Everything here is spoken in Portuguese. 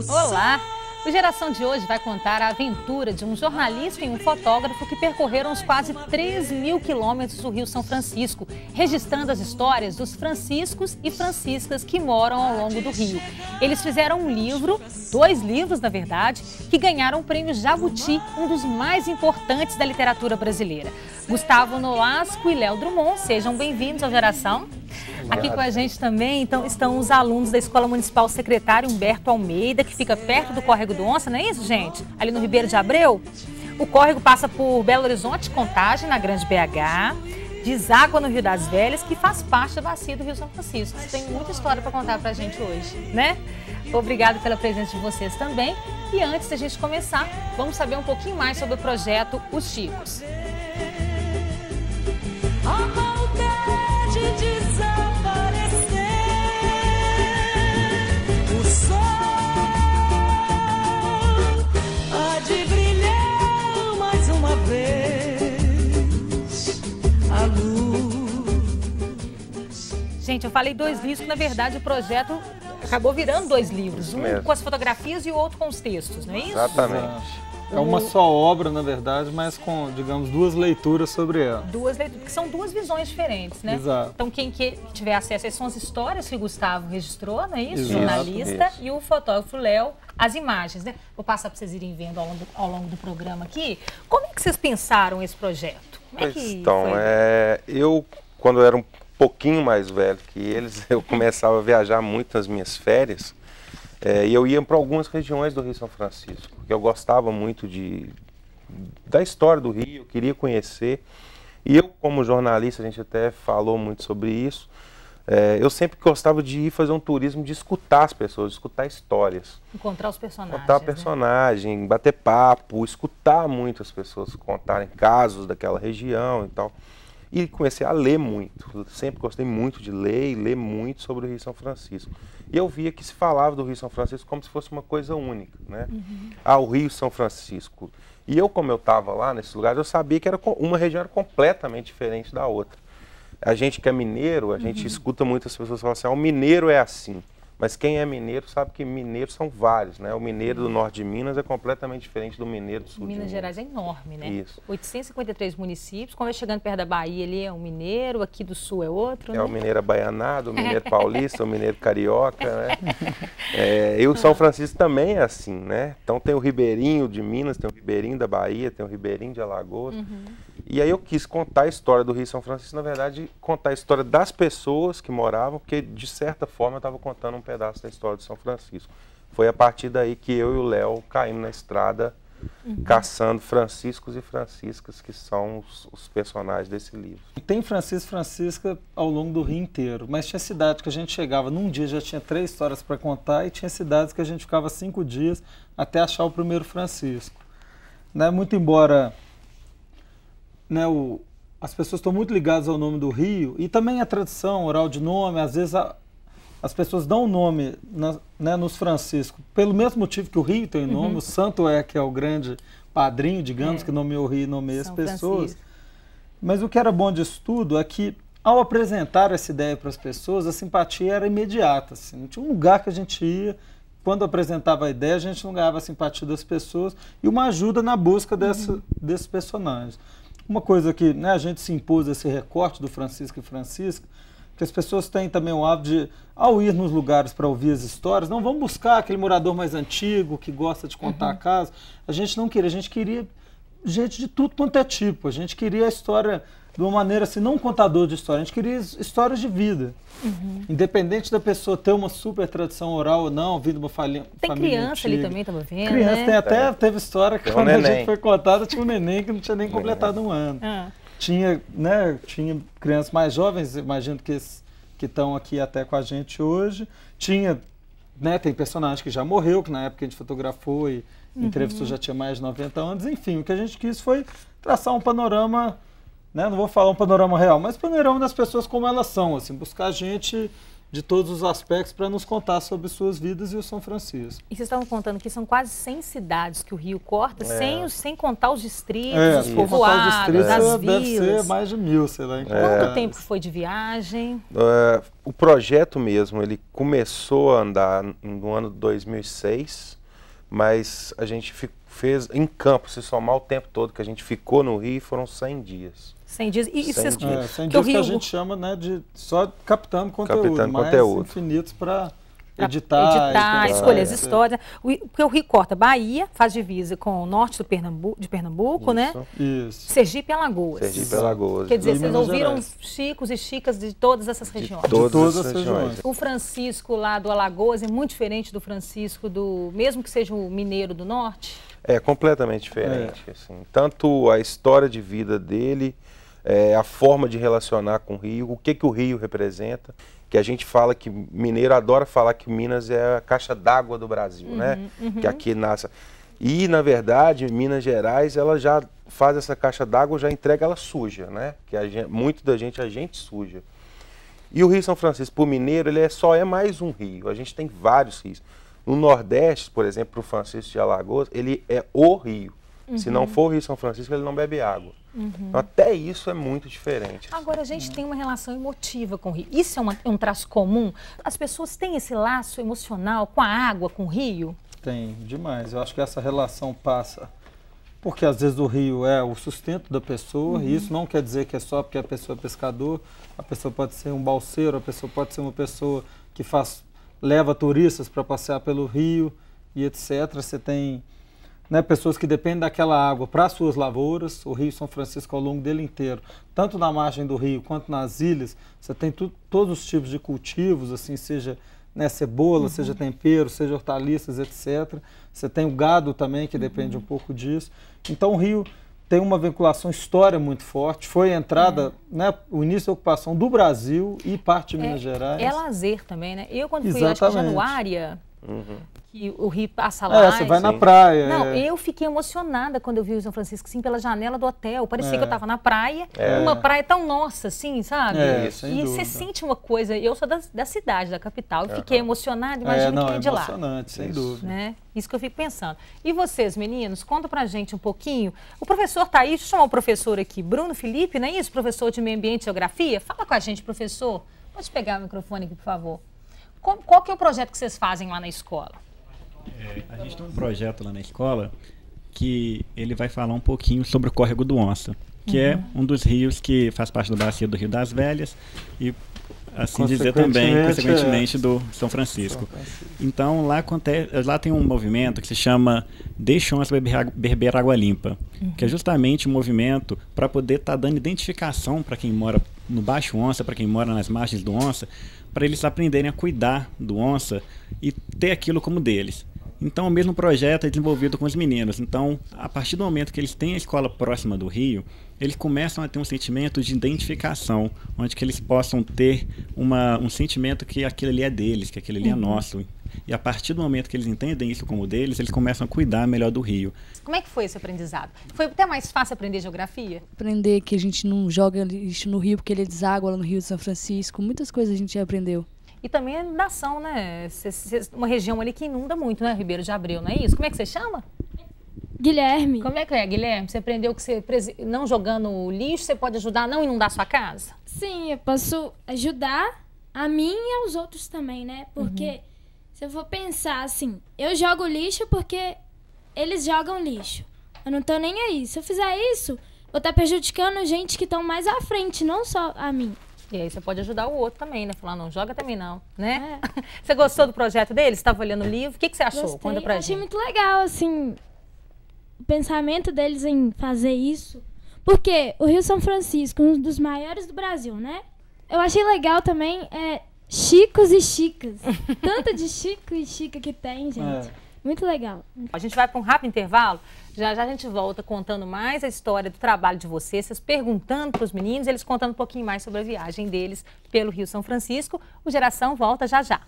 Olá! O Geração de hoje vai contar a aventura de um jornalista e um fotógrafo que percorreram os quase 3.000 quilômetros do Rio São Francisco, registrando as histórias dos franciscos e franciscas que moram ao longo do rio. Eles fizeram um livro, 2 livros na verdade, que ganharam o prêmio Jabuti, um dos mais importantes da literatura brasileira. Gustavo Nolasco e Léo Drummond, sejam bem-vindos ao Geração. Aqui com a gente também estão os alunos da Escola Municipal Secretário Humberto Almeida, que fica perto do Córrego do Onça, não é isso, gente? Ali no Ribeiro de Abreu. O córrego passa por Belo Horizonte, Contagem, na Grande BH, deságua no Rio das Velhas, que faz parte da bacia do Rio São Francisco. Tem muita história para contar para a gente hoje, né? Obrigada pela presença de vocês também. E antes da gente começar, vamos saber um pouquinho mais sobre o projeto Os Chicos. Gente, eu falei 2 livros, que na verdade o projeto acabou virando 2 livros. Um com as fotografias e o outro com os textos, não é isso? Exatamente. É uma só obra, na verdade, mas com, digamos, 2 leituras sobre ela. 2 leituras, porque são 2 visões diferentes, né? Exato. Então, quem tiver acesso, essas são as histórias que o Gustavo registrou, não é isso? Exato. Jornalista. Isso. E o fotógrafo Léo, as imagens, né? Vou passar para vocês irem vendo ao longo do programa aqui. Como é que vocês pensaram esse projeto? Como é que então, foi? eu, quando eu era um pouquinho mais velho que eles, eu começava a viajar muito nas minhas férias. E eu ia para algumas regiões do Rio São Francisco, porque eu gostava muito da história do Rio, eu queria conhecer. E eu, como jornalista, a gente até falou muito sobre isso, eu sempre gostava de ir fazer um turismo de escutar as pessoas, de escutar histórias. Encontrar os personagens. Contar personagem, né? Bater papo, escutar muito as pessoas contarem casos daquela região e tal. E comecei a ler muito, eu sempre gostei muito de ler e ler muito sobre o Rio São Francisco. E eu via que se falava do Rio São Francisco como se fosse uma coisa única, né? O Rio São Francisco. E eu, como eu estava lá nesse lugar, eu sabia que era uma região completamente diferente da outra. A gente que é mineiro, a gente escuta muitas pessoas falar assim, o mineiro é assim. Mas quem é mineiro sabe que mineiros são vários, né? O mineiro do norte de Minas é completamente diferente do mineiro do sul de Minas. Minas Gerais é enorme, né? Isso. 853 municípios, quando vai chegando perto da Bahia, ali é um mineiro, aqui do sul é outro, né? É o mineiro abaianado, o mineiro paulista, o mineiro carioca, né? E o São Francisco também é assim, né? Então tem o ribeirinho de Minas, tem o ribeirinho da Bahia, tem o ribeirinho de Alagoas. E aí eu quis contar a história do Rio São Francisco, na verdade, contar a história das pessoas que moravam, porque de certa forma eu estava contando um pedaço da história de São Francisco. Foi a partir daí que eu e o Léo caímos na estrada caçando franciscos e franciscas, que são os personagens desse livro. Tem francisco e francisca ao longo do Rio inteiro, mas tinha cidade que a gente chegava, num dia já tinha 3 histórias para contar, e tinha cidades que a gente ficava 5 dias até achar o primeiro Francisco. Né? Muito embora... Né, as pessoas estão muito ligadas ao nome do Rio, e também a tradição oral de nome, às vezes as pessoas dão o nome né, nos franciscos, pelo mesmo motivo que o Rio tem nome, o santo que é o grande padrinho, digamos, que nomeou o Rio e nomeia as pessoas. Francisco. Mas o que era bom disso tudo é que, ao apresentar essa ideia para as pessoas, a simpatia era imediata. Assim, não tinha um lugar que a gente ia, quando apresentava a ideia, a gente não ganhava a simpatia das pessoas, e uma ajuda na busca desses personagens. Uma coisa que, né, a gente se impôs esse recorte do Francisco e Francisca, que as pessoas têm também o hábito de, ao ir nos lugares para ouvir as histórias, não vamos buscar aquele morador mais antigo, que gosta de contar a casa. A gente não queria, a gente queria gente de tudo quanto é tipo. A gente queria a história de uma maneira assim, não um contador de história, a gente queria histórias de vida. Independente da pessoa ter uma super tradição oral ou não, vindo de uma família Tem criança antiga. Ali também, estava vendo, criança, né? tem até, teve história que quando a gente foi contada, tinha um neném que não tinha nem completado 1 ano. Tinha, né, tinha crianças mais jovens, imagino que estão aqui até com a gente hoje. Tinha, né, tem personagem que já morreu, que na época a gente fotografou e entrevistou já tinha mais de 90 anos. Enfim, o que a gente quis foi traçar um panorama, né, não vou falar um panorama real, mas panorama das pessoas como elas são, assim, buscar gente de todos os aspectos para nos contar sobre suas vidas e o São Francisco. E vocês estavam contando que são quase 100 cidades que o rio corta, sem contar os distritos, os povoados, as vilas. Deve ser mais de 1000, sei lá. Quanto tempo foi de viagem? O projeto mesmo, ele começou a andar no ano de 2006, mas a gente fez em campo, se somar o tempo todo que a gente ficou no Rio, foram 100 dias. 100 dias. E 100 dias que a gente chama, né, de só captando conteúdo, mas infinitos para editar, escolher as histórias. Porque o rio corta Bahia, faz divisa com o norte de Pernambuco, né? Isso. Sergipe e Alagoas. Sergipe e Alagoas. Quer dizer, vocês ouviram chicos e chicas de todas essas regiões. De todas as regiões. O Francisco lá do Alagoas é muito diferente do Francisco mesmo que seja o mineiro do norte? É completamente diferente. Assim. Tanto a história de vida dele, a forma de relacionar com o Rio, o que o Rio representa, que a gente fala que mineiro adora falar que Minas é a caixa d'água do Brasil, né? Que aqui nasce. E, na verdade, Minas Gerais, ela já faz essa caixa d'água, já entrega ela suja, né? Que muito da gente, a gente suja. E o Rio São Francisco, para o mineiro, ele só é mais um rio. A gente tem vários rios. No Nordeste, por exemplo, para o Francisco de Alagoas, ele é o rio. Se não for o Rio São Francisco, ele não bebe água. Então, até isso é muito diferente. Agora, a gente tem uma relação emotiva com o rio. Isso é um traço comum? As pessoas têm esse laço emocional com a água, com o rio? Tem, demais. Eu acho que essa relação passa porque, às vezes, o rio é o sustento da pessoa, e isso não quer dizer que é só porque a pessoa é pescador. A pessoa pode ser um balseiro, a pessoa pode ser uma pessoa que leva turistas para passear pelo rio e etc. Você tem, né, pessoas que dependem daquela água para suas lavouras. O Rio São Francisco, ao longo dele inteiro, tanto na margem do rio quanto nas ilhas, você tem todos os tipos de cultivos, assim, seja, né, cebola, seja tempero, seja hortaliças, etc. Você tem o gado também, que depende um pouco disso. Então o rio tem uma vinculação histórica muito forte. Foi a entrada, né, o início da ocupação do Brasil e parte de Minas Gerais. É lazer também, né? Eu, quando fui, acho que Januária, que o rio passa lá. Você vai na praia. Não, eu fiquei emocionada quando eu vi o São Francisco, assim, pela janela do hotel. Parecia que eu estava na praia, uma praia tão nossa, assim, sabe? Sem dúvida. Você sente uma coisa. Eu sou da cidade, da capital, e fiquei emocionada, imagina quem é de lá. É emocionante, sem dúvida. Né? Isso que eu fico pensando. E vocês, meninos, conta pra gente um pouquinho. O professor tá aí, deixa eu chamar o professor aqui, Bruno Felipe, não é isso? Professor de Meio Ambiente e Geografia. Fala com a gente, professor. Pode pegar o microfone aqui, por favor. Qual que é o projeto que vocês fazem lá na escola? A gente tem um projeto lá na escola que ele vai falar um pouquinho sobre o Córrego do Onça, que é um dos rios que faz parte da bacia do Rio das Velhas e, assim dizer também, consequentemente, do São Francisco. Então, lá tem um movimento que se chama Deixa Onça Beber Água Limpa, que é justamente um movimento para poder estar dando identificação para quem mora no Baixo Onça, para quem mora nas margens do Onça, para eles aprenderem a cuidar do onça e ter aquilo como deles. Então, o mesmo projeto é desenvolvido com os meninos. Então, a partir do momento que eles têm a escola próxima do rio, eles começam a ter um sentimento de identificação, onde que eles possam ter um sentimento que aquilo ali é deles, que aquilo ali é nosso. E a partir do momento que eles entendem isso como deles, eles começam a cuidar melhor do rio. Como é que foi esse aprendizado? Foi até mais fácil aprender geografia? Aprender que a gente não joga lixo no rio porque ele deságua lá no Rio de São Francisco. Muitas coisas a gente já aprendeu. E também a inundação, né? Uma região ali que inunda muito, né? Ribeiro de Abreu, não é isso? Como é que você chama? Guilherme. Como é que é, Guilherme? Você aprendeu que você, não jogando lixo, você pode ajudar a não inundar a sua casa? Sim, eu posso ajudar a mim e aos outros também, né? Porque se eu for pensar assim, eu jogo lixo porque eles jogam lixo. Eu não tô nem aí. Se eu fizer isso, vou estar prejudicando gente que estão mais à frente, não só a mim. E aí você pode ajudar o outro também, né? Falar, não joga também não, né? Você gostou do projeto dele? Você estava olhando o livro? O que você achou? Gostei. Conta pra gente. Achei muito legal, assim, o pensamento deles em fazer isso. Porque o Rio São Francisco, um dos maiores do Brasil, né? Eu achei legal também, chicos e chicas. Tanto de chico e chica que tem, gente. Muito legal. A gente vai para um rápido intervalo. Já a gente volta contando mais a história do trabalho de vocês perguntando para os meninos, eles contando um pouquinho mais sobre a viagem deles pelo Rio São Francisco. O Geração volta já já.